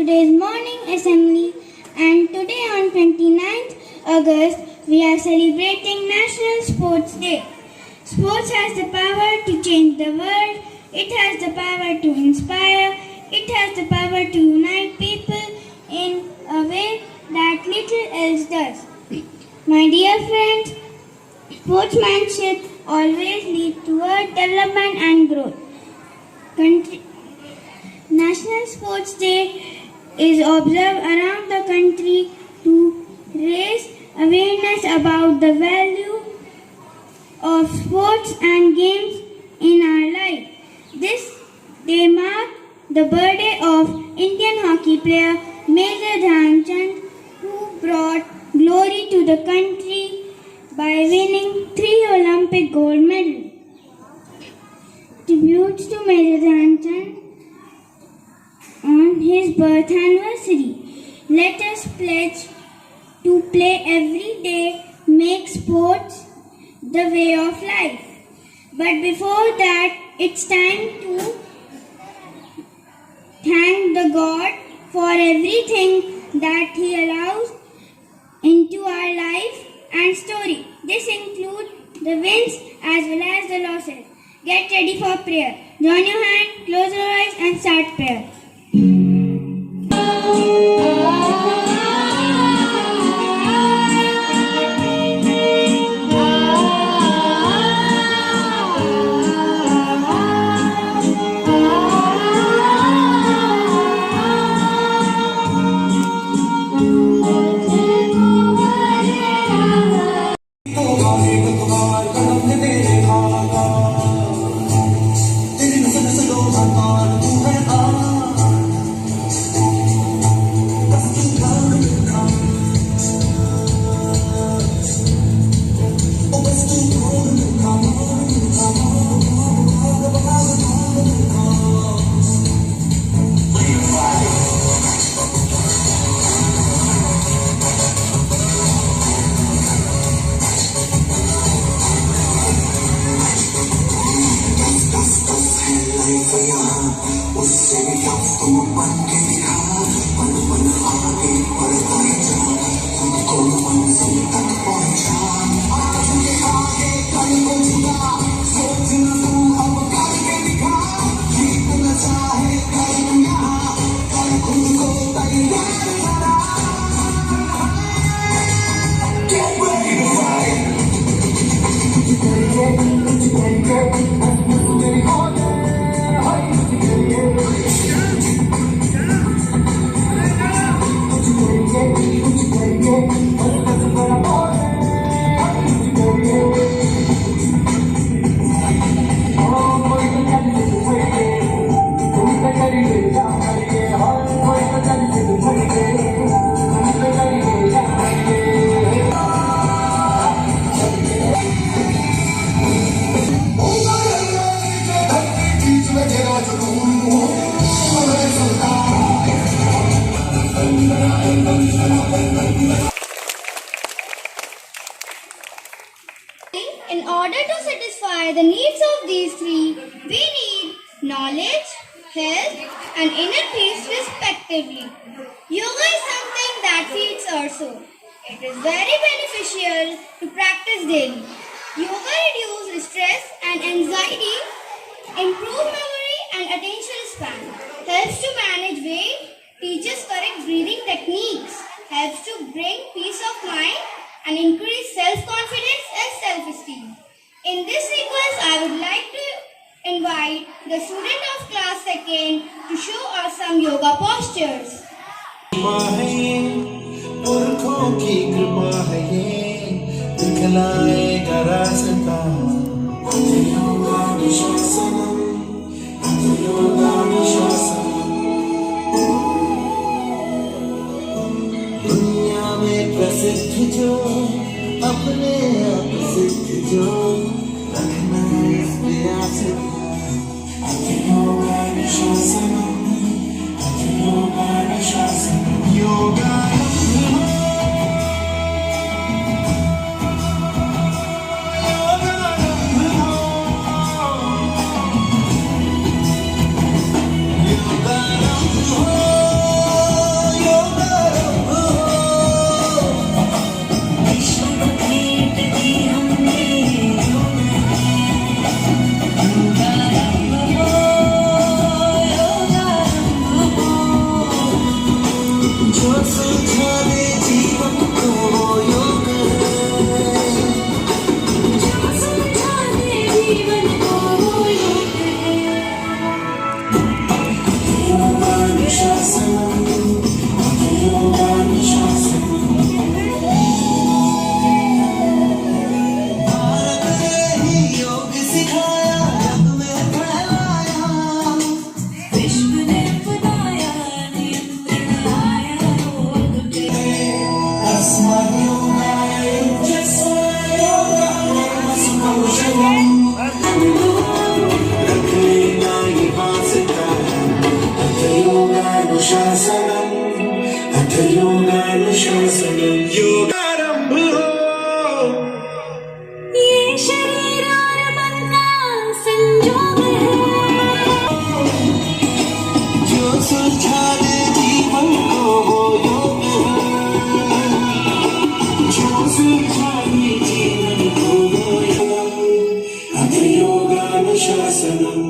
today's morning assembly, and today on 29th August we are celebrating National Sports Day. Sports has the power to change the world, it has the power to inspire, it has the power to unite people in a way that little else does. My dear friends, sportsmanship always leads toward development and growth. National Sports Day is observed around the country to raise awareness about the value of sports and games in our life. This day marked the birthday of Indian hockey player Major Dhyanchand, who brought glory to the country by winning 3 Olympic gold medals. Tributes to Major Dhyanchand on his birth anniversary. Let us pledge to play every day, make sports the way of life. But before that, it's time to thank the God for everything that He allows into our life and story. This includes the wins as well as the losses. Get ready for prayer. Join your hand, close your eyes and start prayer. In order to satisfy the needs of these three, we need knowledge, health, and inner peace respectively. Yoga is something that feeds our soul. It is very beneficial to practice daily. Yoga reduces stress and anxiety, improves memory and attention span, helps to manage weight, teaches correct breathing techniques, helps to bring peace of mind, and increase self-confidence and self-esteem. In this request, I would like to invite the student of class 2nd to show us some yoga postures. प्रसिद्ध जो अपने आप सिद्ध जो रखना इस प्रयास योगा अनुशासन योगा योगा योगानुशासनम् अथ योगानुशासनम् योगारम्भ ये शरीर और मन का संजोग है जो सुलझा दे जीवन को वो योग है जो सुलझा दे जीवन को वो योग अथ योगानुशासनम्